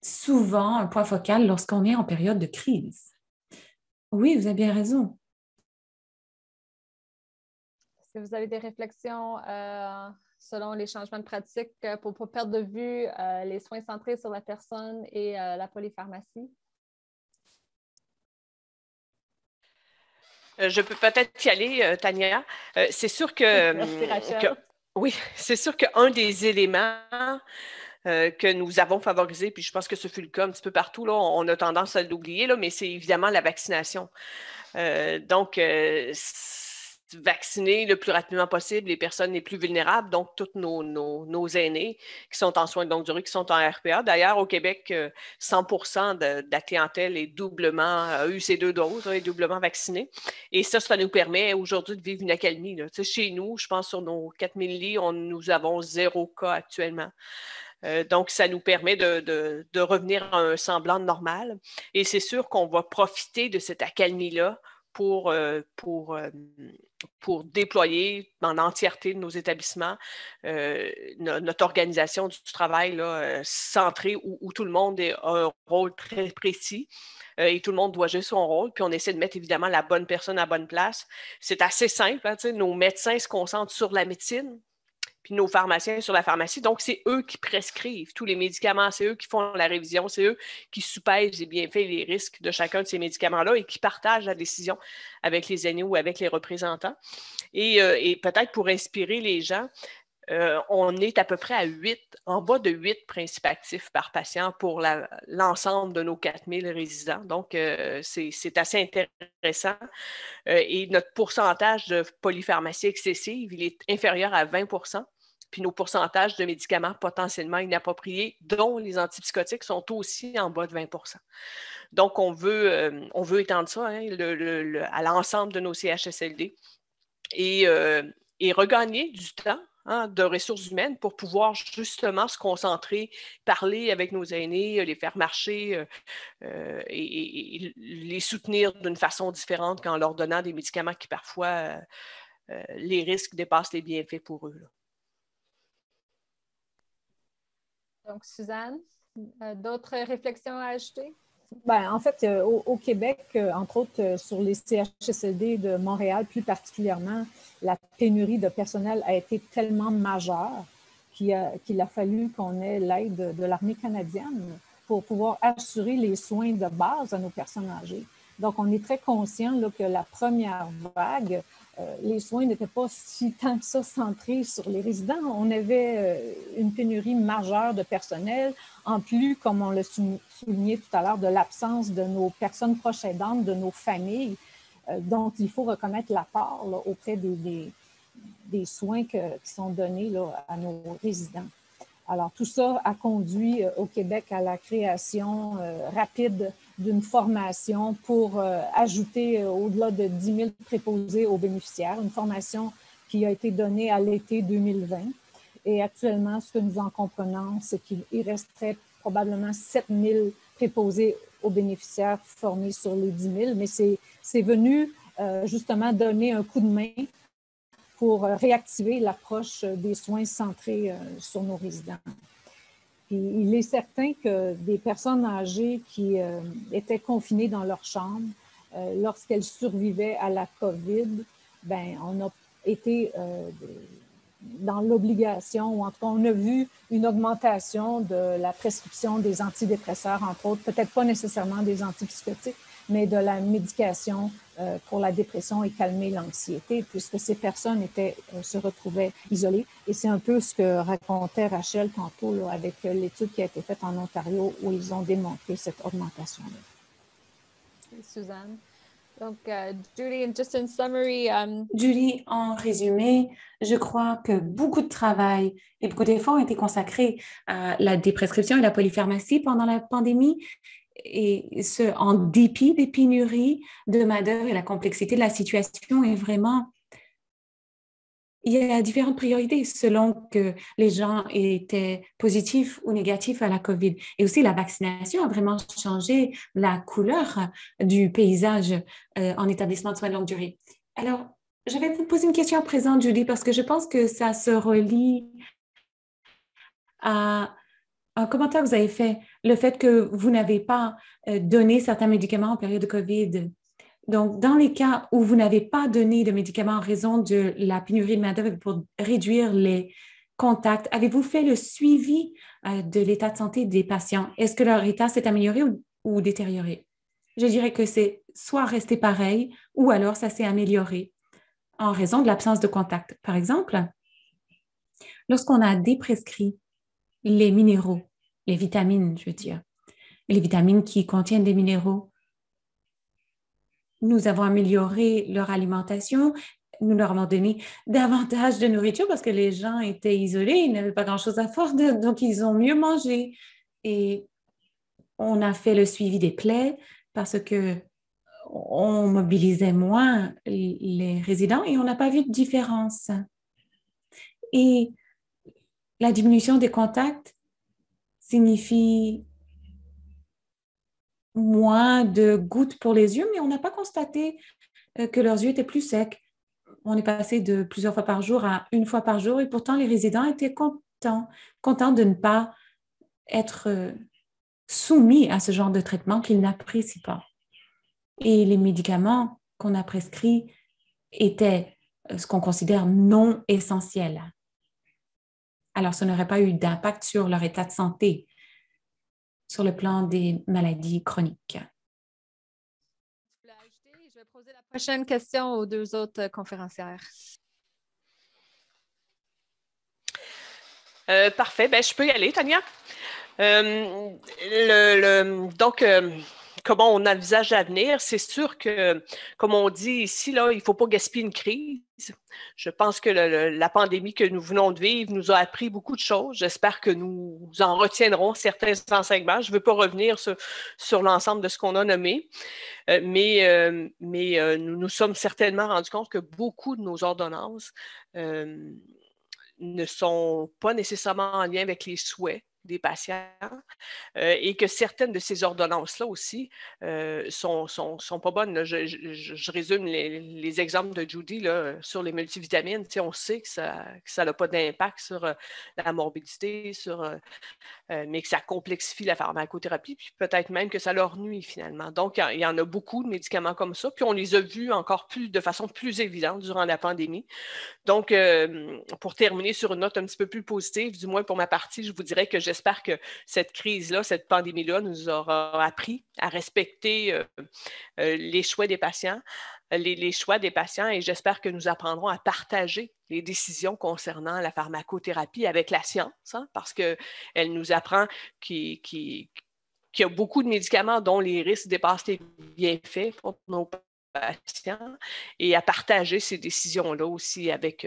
souvent un point focal lorsqu'on est en période de crise. Oui, vous avez bien raison. Est-ce que vous avez des réflexions selon les changements de pratique pour ne pas perdre de vue les soins centrés sur la personne et la polypharmacie? Je peux peut-être y aller, Tania. C'est sûr que, Merci, Rachel. oui, c'est sûr qu'un des éléments que nous avons favorisé, puis je pense que ce fut le cas un petit peu partout, là, on a tendance à l'oublier, là, mais c'est évidemment la vaccination. Donc, vacciner le plus rapidement possible les personnes les plus vulnérables, donc tous nos aînés qui sont en soins de longue durée, qui sont en RPA. D'ailleurs, au Québec, 100% de la clientèle est a eu ces 2 doses, est doublement vaccinée. Et ça nous permet aujourd'hui de vivre une accalmie. Là. Chez nous, je pense sur nos 4000 lits, nous avons 0 cas actuellement. Donc, ça nous permet de revenir à un semblant de normal. Et c'est sûr qu'on va profiter de cette accalmie-là pour déployer en entièreté de nos établissements notre organisation du travail là, centrée où tout le monde a un rôle très précis et tout le monde doit jouer son rôle. Puis on essaie de mettre évidemment la bonne personne à la bonne place. C'est assez simple. Hein, nos médecins se concentrent sur la médecine, puis nos pharmaciens sur la pharmacie. Donc, c'est eux qui prescrivent tous les médicaments, c'est eux qui font la révision, c'est eux qui soupèsent les bienfaits et les risques de chacun de ces médicaments-là et qui partagent la décision avec les aînés ou avec les représentants. Et peut-être pour inspirer les gens, on est à peu près en bas de 8 principes actifs par patient pour l'ensemble de nos 4000 résidents. Donc, c'est assez intéressant. Et notre pourcentage de polypharmacie excessive, il est inférieur à 20%. Puis nos pourcentages de médicaments potentiellement inappropriés, dont les antipsychotiques, sont aussi en bas de 20%. Donc, on veut étendre ça à l'ensemble de nos CHSLD et regagner du temps de ressources humaines pour pouvoir justement se concentrer, parler avec nos aînés, les faire marcher et les soutenir d'une façon différente qu'en leur donnant des médicaments qui parfois, les risques dépassent les bienfaits pour eux. Là. Donc, Suzanne, d'autres réflexions à ajouter? Bien, en fait, au Québec, entre autres, sur les CHSLD de Montréal plus particulièrement, la pénurie de personnel a été tellement majeure qu'il a fallu qu'on ait l'aide de l'armée canadienne pour pouvoir assurer les soins de base à nos personnes âgées. Donc, on est très conscient là, que la première vague, les soins n'étaient pas si tant que ça centrés sur les résidents. On avait une pénurie majeure de personnel, en plus, comme on l'a souligné tout à l'heure, de l'absence de nos personnes proches aidantes, de nos familles. Donc, il faut reconnaître la part là, auprès des soins qui sont donnés là, à nos résidents. Alors, tout ça a conduit au Québec à la création rapide d'une formation pour ajouter au-delà de 10 000 préposés aux bénéficiaires, une formation qui a été donnée à l'été 2020. Et actuellement, ce que nous en comprenons, c'est qu'il resterait probablement 7 000 préposés aux bénéficiaires formés sur les 10 000, mais c'est venu justement donner un coup de main pour réactiver l'approche des soins centrés sur nos résidents. Puis, il est certain que des personnes âgées qui étaient confinées dans leur chambre, lorsqu'elles survivaient à la COVID, bien, on a été dans l'obligation, ou en tout cas, on a vu une augmentation de la prescription des antidépresseurs, entre autres, peut-être pas nécessairement des antipsychotiques, mais de la médication pour la dépression et calmer l'anxiété, puisque ces personnes se retrouvaient isolées. Et c'est un peu ce que racontait Rachel tantôt là, avec l'étude qui a été faite en Ontario où ils ont démontré cette augmentation-là. Suzanne. Donc, Judy, just in summary. Judy, en résumé, je crois que beaucoup de travail et beaucoup d'efforts ont été consacrés à la déprescription et la polypharmacie pendant la pandémie, et ce, en dépit des pénuries de main-d'œuvre et la complexité de la situation est vraiment... Il y a différentes priorités selon que les gens étaient positifs ou négatifs à la COVID. Et aussi, la vaccination a vraiment changé la couleur du paysage en établissement de soins de longue durée. Alors, je vais vous poser une question à présent, Judy, parce que je pense que ça se relie à un commentaire que vous avez fait, le fait que vous n'avez pas donné certains médicaments en période de COVID. Donc, dans les cas où vous n'avez pas donné de médicaments en raison de la pénurie de main-d'œuvre pour réduire les contacts, avez-vous fait le suivi de l'état de santé des patients? Est-ce que leur état s'est amélioré ou détérioré? Je dirais que c'est soit resté pareil ou alors ça s'est amélioré en raison de l'absence de contact. Par exemple, lorsqu'on a déprescrit les minéraux, les vitamines, je veux dire, les vitamines qui contiennent des minéraux, nous avons amélioré leur alimentation, nous leur avons donné davantage de nourriture parce que les gens étaient isolés, ils n'avaient pas grand-chose à faire, donc ils ont mieux mangé. Et on a fait le suivi des plaies parce qu'on mobilisait moins les résidents et on n'a pas vu de différence. Et la diminution des contacts signifie moins de gouttes pour les yeux, mais on n'a pas constaté que leurs yeux étaient plus secs. On est passé de plusieurs fois par jour à une fois par jour et pourtant les résidents étaient contents de ne pas être soumis à ce genre de traitement qu'ils n'apprécient pas. Et les médicaments qu'on a prescrits étaient ce qu'on considère non essentiels. Alors, ça n'aurait pas eu d'impact sur leur état de santé sur le plan des maladies chroniques. Je vais poser la prochaine question aux deux autres conférencières. Parfait. Ben, je peux y aller, Tania. Donc, comment on envisage l'avenir? C'est sûr que, comme on dit ici, là, il ne faut pas gaspiller une crise. Je pense que la pandémie que nous venons de vivre nous a appris beaucoup de choses. J'espère que nous en retiendrons certains enseignements. Je ne veux pas revenir sur l'ensemble de ce qu'on a nommé, mais nous nous sommes certainement rendus compte que beaucoup de nos ordonnances ne sont pas nécessairement en lien avec les souhaits des patients et que certaines de ces ordonnances-là aussi sont pas bonnes. Là. Je résume les exemples de Judy là, sur les multivitamines. On sait que ça n'a pas d'impact sur la morbidité, mais que ça complexifie la pharmacothérapie, puis peut-être même que ça leur nuit finalement. Donc, il y en a beaucoup de médicaments comme ça, puis on les a vus encore plus de façon plus évidente durant la pandémie. Donc, pour terminer sur une note un petit peu plus positive, du moins pour ma partie, je vous dirais que j'espère que cette crise-là, cette pandémie-là nous aura appris à respecter les choix des patients, les choix des patients et j'espère que nous apprendrons à partager les décisions concernant la pharmacothérapie avec la science, hein, parce qu'elle nous apprend qu'il y a beaucoup de médicaments dont les risques dépassent les bienfaits pour nos patients et à partager ces décisions-là aussi avec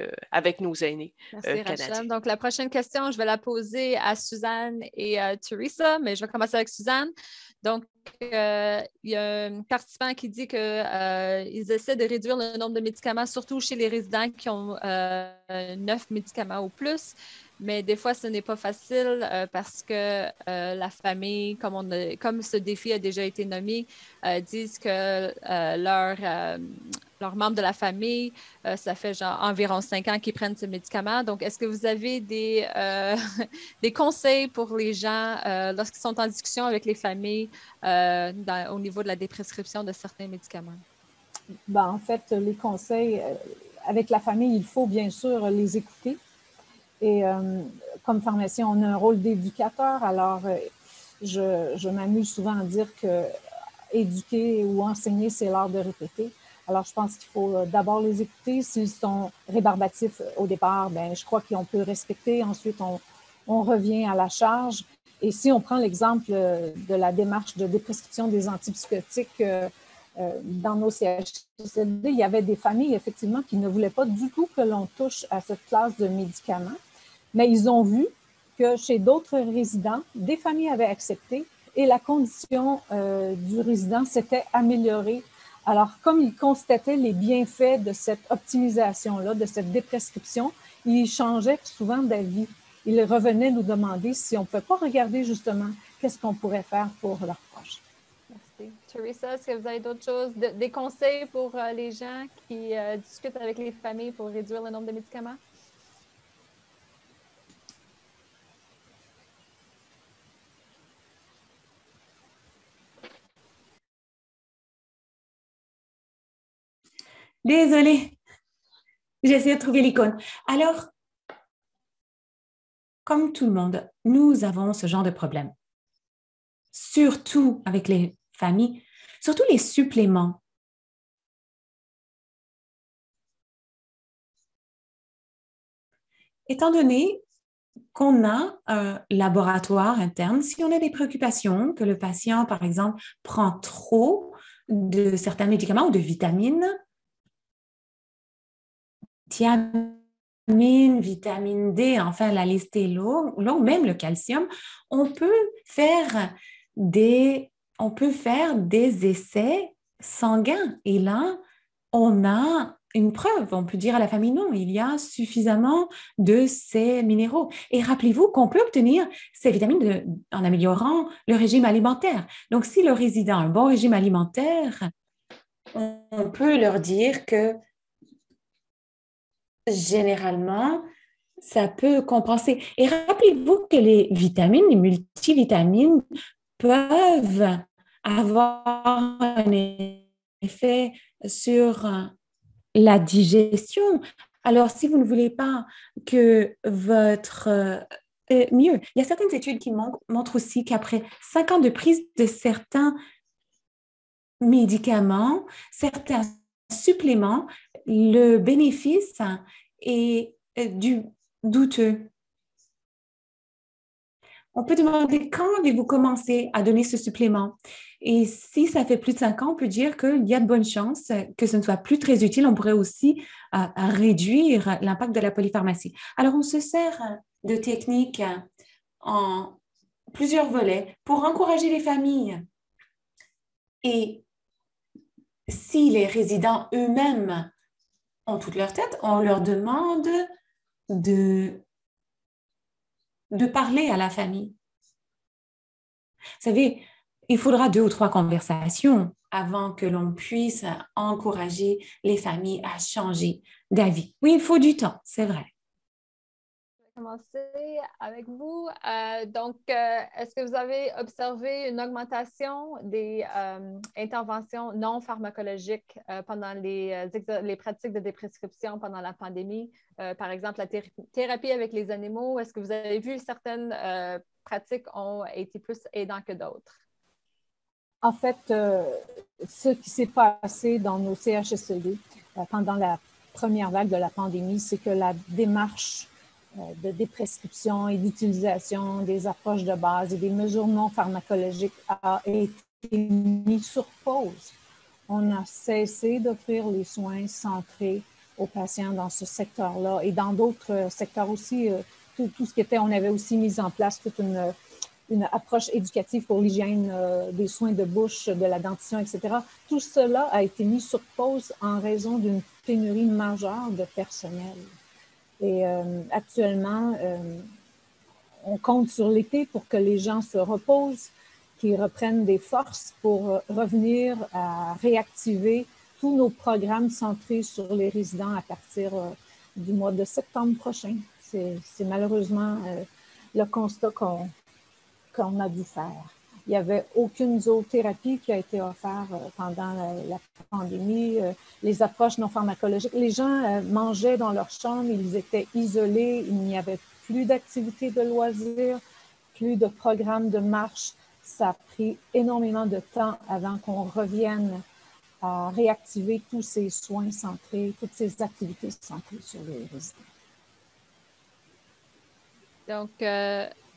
nos aînés Merci, canadiens. Rachel. Donc, la prochaine question, je vais la poser à Suzanne et à Teresa, mais je vais commencer avec Suzanne. Donc, il y a un participant qui dit qu'ils essaient de réduire le nombre de médicaments, surtout chez les résidents qui ont 9 médicaments ou plus. Mais des fois, ce n'est pas facile parce que la famille, comme ce défi a déjà été nommé, disent que leurs membres de la famille, ça fait genre environ 5 ans qu'ils prennent ce médicament. Donc, est-ce que vous avez des conseils pour les gens lorsqu'ils sont en discussion avec les familles au niveau de la déprescription de certains médicaments? Ben, en fait, les conseils avec la famille, il faut bien sûr les écouter. Et comme pharmacien, on a un rôle d'éducateur. Alors, je m'amuse souvent à dire que éduquer ou enseigner, c'est l'art de répéter. Alors, je pense qu'il faut d'abord les écouter. S'ils sont rébarbatifs au départ, ben, je crois qu'on peut respecter. Ensuite, on revient à la charge. Et si on prend l'exemple de la démarche de déprescription des antipsychotiques dans nos CHSLD, il y avait des familles, effectivement, qui ne voulaient pas du tout que l'on touche à cette classe de médicaments. Mais ils ont vu que chez d'autres résidents, des familles avaient accepté et la condition du résident s'était améliorée. Alors, comme ils constataient les bienfaits de cette optimisation-là, de cette déprescription, ils changeaient souvent d'avis. Ils revenaient nous demander si on ne pouvait pas regarder justement qu'est-ce qu'on pourrait faire pour leurs proches. Merci. Teresa, est-ce que vous avez d'autres choses, des conseils pour les gens qui discutent avec les familles pour réduire le nombre de médicaments? Désolée, j'essaie de trouver l'icône. Alors, comme tout le monde, nous avons ce genre de problème. Surtout avec les familles, surtout les suppléments. Étant donné qu'on a un laboratoire interne, si on a des préoccupations, que le patient, par exemple, prend trop de certains médicaments ou de vitamines, thiamine, vitamine D, enfin la liste est longue, même le calcium, on peut faire des essais sanguins. Et là, on a une preuve. On peut dire à la famille, non, il y a suffisamment de ces minéraux. Et rappelez-vous qu'on peut obtenir ces vitamines en améliorant le régime alimentaire. Donc, si le résident a un bon régime alimentaire, on peut leur dire que généralement, ça peut compenser. Et rappelez-vous que les vitamines, les multivitamines, peuvent avoir un effet sur la digestion. Alors, si vous ne voulez pas que votre... mieux, il y a certaines études qui montrent aussi qu'après 5 ans de prise de certains médicaments, certains suppléments, le bénéfice est douteux. On peut demander quand avez-vous commencé à donner ce supplément? Et si ça fait plus de 5 ans, on peut dire qu'il y a de bonnes chances que ce ne soit plus très utile. On pourrait aussi réduire l'impact de la polypharmacie. Alors, on se sert de techniques en plusieurs volets pour encourager les familles. Et si les résidents eux-mêmes ont toute leur tête, on leur demande de parler à la famille. Vous savez, il faudra 2 ou 3 conversations avant que l'on puisse encourager les familles à changer d'avis. Oui, il faut du temps, c'est vrai. Je vais commencer avec vous. Est-ce que vous avez observé une augmentation des interventions non pharmacologiques pendant les pratiques de déprescription pendant la pandémie? Par exemple, la thérapie avec les animaux. Est-ce que vous avez vu certaines pratiques ont été plus aidants que d'autres? En fait, ce qui s'est passé dans nos CHSLD pendant la première vague de la pandémie, c'est que la démarche de déprescription et d'utilisation des approches de base et des mesures non pharmacologiques a été mise sur pause. On a cessé d'offrir les soins centrés aux patients dans ce secteur-là et dans d'autres secteurs aussi. Tout ce qui était, on avait aussi mis en place toute une approche éducative pour l'hygiène des soins de bouche, de la dentition, etc. Tout cela a été mis sur pause en raison d'une pénurie majeure de personnel. Et actuellement, on compte sur l'été pour que les gens se reposent, qu'ils reprennent des forces pour revenir à réactiver tous nos programmes centrés sur les résidents à partir du mois de septembre prochain. C'est malheureusement le constat qu'on a dû faire. Il n'y avait aucune zoothérapie qui a été offerte pendant la pandémie. Les approches non pharmacologiques, les gens mangeaient dans leur chambre, ils étaient isolés, il n'y avait plus d'activités de loisirs, plus de programmes de marche. Ça a pris énormément de temps avant qu'on revienne à réactiver tous ces soins centrés, toutes ces activités centrées sur les résidents. Donc,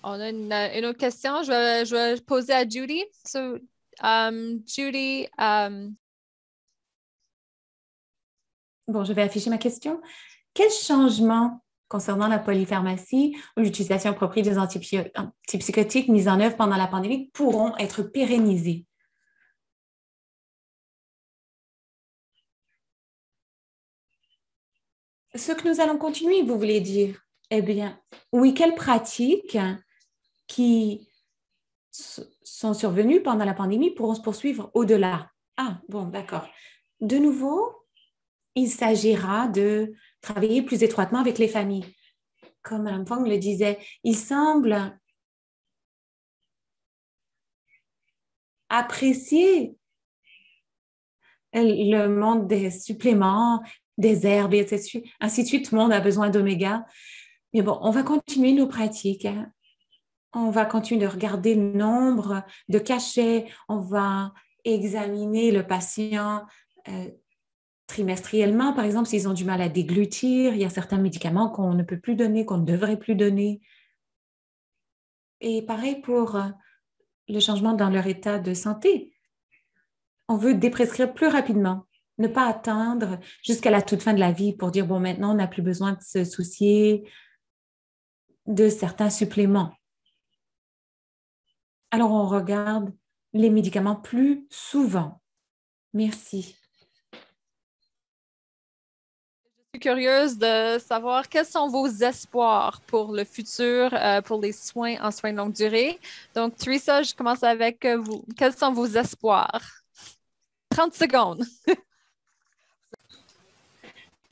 on a une autre question. Je vais poser à Judy. So, Judy. Bon, je vais afficher ma question. Quel changement concernant la polypharmacie ou l'utilisation appropriée des antipsychotiques mis en œuvre pendant la pandémie pourront être pérennisés? Ce que nous allons continuer, vous voulez dire? Eh bien, oui, quelles pratiques qui sont survenues pendant la pandémie pourront se poursuivre au-delà? Ah, bon, d'accord. De nouveau, il s'agira de travailler plus étroitement avec les familles. Comme Mme Fong le disait, il semble apprécier le monde des suppléments, des herbes, et ainsi de suite. Tout le monde a besoin d'oméga. Mais bon, on va continuer nos pratiques. On va continuer de regarder le nombre de cachets. On va examiner le patient trimestriellement. Par exemple, s'ils ont du mal à déglutir, il y a certains médicaments qu'on ne peut plus donner, qu'on ne devrait plus donner. Et pareil pour le changement dans leur état de santé. On veut déprescrire plus rapidement, ne pas attendre jusqu'à la toute fin de la vie pour dire, bon, maintenant, on n'a plus besoin de se soucier de certains suppléments. Alors, on regarde les médicaments plus souvent. Merci. Je suis curieuse de savoir quels sont vos espoirs pour le futur, pour les soins en soins de longue durée. Donc, Teresa, je commence avec vous. Quels sont vos espoirs? 30 secondes.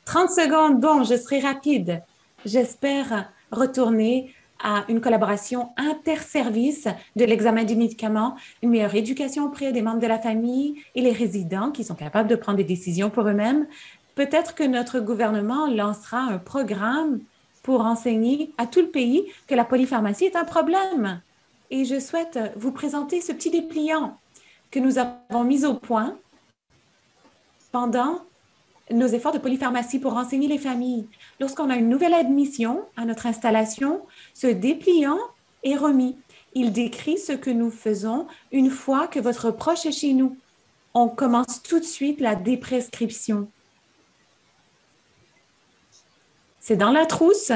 30 secondes, bon, je serai rapide. J'espère retourner à une collaboration interservice de l'examen des médicaments, une meilleure éducation auprès des membres de la famille et les résidents qui sont capables de prendre des décisions pour eux-mêmes. Peut-être que notre gouvernement lancera un programme pour enseigner à tout le pays que la polypharmacie est un problème. Et je souhaite vous présenter ce petit dépliant que nous avons mis au point pendant nos efforts de polypharmacie pour renseigner les familles. Lorsqu'on a une nouvelle admission à notre installation, ce dépliant est remis. Il décrit ce que nous faisons une fois que votre proche est chez nous. On commence tout de suite la déprescription. C'est dans la trousse.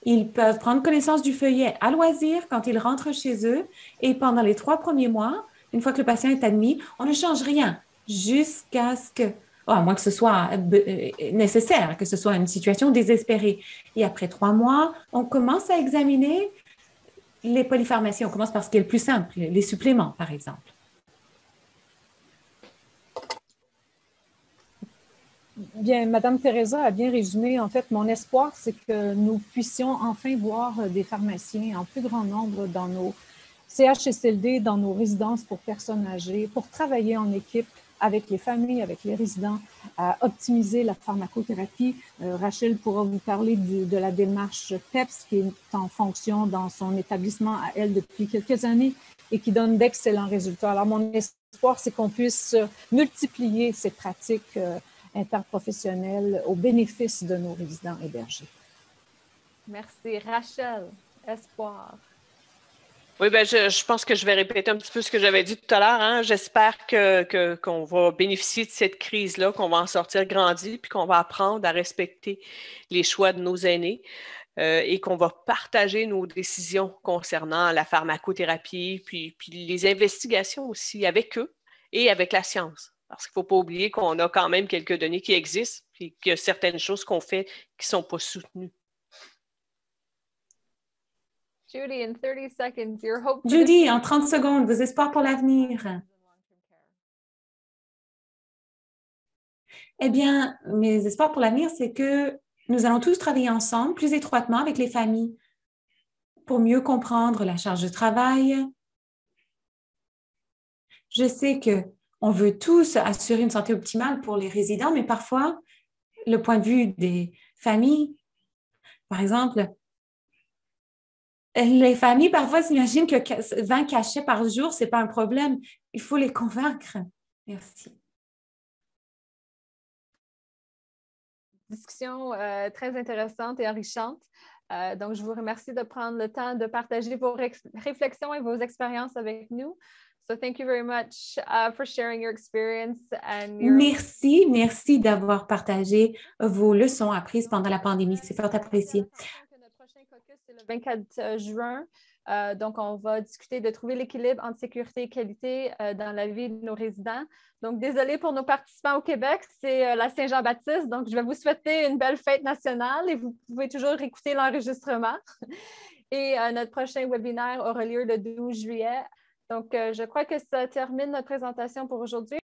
Ils peuvent prendre connaissance du feuillet à loisir quand ils rentrent chez eux. Et pendant les 3 premiers mois, une fois que le patient est admis, on ne change rien jusqu'à ce que, à moins que ce soit nécessaire, que ce soit une situation désespérée. Et après 3 mois, on commence à examiner les polypharmacies. On commence par ce qui est le plus simple, les suppléments, par exemple. Bien, Madame Teresa a bien résumé. En fait, mon espoir, c'est que nous puissions enfin voir des pharmaciens en plus grand nombre dans nos CHSLD, dans nos résidences pour personnes âgées, pour travailler en équipe avec les familles, avec les résidents, à optimiser la pharmacothérapie. Rachel pourra vous parler de la démarche PEPS qui est en fonction dans son établissement à elle depuis quelques années et qui donne d'excellents résultats. Alors, mon espoir, c'est qu'on puisse multiplier ces pratiques interprofessionnelles au bénéfice de nos résidents hébergés. Merci. Rachel, espoir. Oui, ben je pense que je vais répéter un petit peu ce que j'avais dit tout à l'heure. Hein. J'espère qu'on va bénéficier de cette crise-là, qu'on va en sortir grandi, puis qu'on va apprendre à respecter les choix de nos aînés et qu'on va partager nos décisions concernant la pharmacothérapie, puis les investigations aussi avec eux et avec la science. Parce qu'il ne faut pas oublier qu'on a quand même quelques données qui existent, puis qu'il y a certaines choses qu'on fait qui ne sont pas soutenues. Judy, in 30 seconds, your hope for Judy, en 30 secondes, vos espoirs pour l'avenir. Eh bien, mes espoirs pour l'avenir, c'est que nous allons tous travailler ensemble, plus étroitement avec les familles, pour mieux comprendre la charge de travail. Je sais qu'on veut tous assurer une santé optimale pour les résidents, mais parfois, le point de vue des familles, par exemple, les familles, parfois, s'imaginent que 20 cachets par jour, ce n'est pas un problème. Il faut les convaincre. Merci. Discussion très intéressante et enrichante. Donc, je vous remercie de prendre le temps de partager vos réflexions et vos expériences avec nous. So, thank you very much for sharing your experience and your... Merci d'avoir partagé vos leçons apprises pendant la pandémie. C'est fort apprécié. Notre prochain caucus, c'est le 24 juin. Donc, on va discuter de trouver l'équilibre entre sécurité et qualité dans la vie de nos résidents. Donc, désolé pour nos participants au Québec, c'est la Saint-Jean-Baptiste. Donc, je vais vous souhaiter une belle fête nationale et vous pouvez toujours écouter l'enregistrement. Et notre prochain webinaire aura lieu le 12 juillet. Donc, je crois que ça termine notre présentation pour aujourd'hui.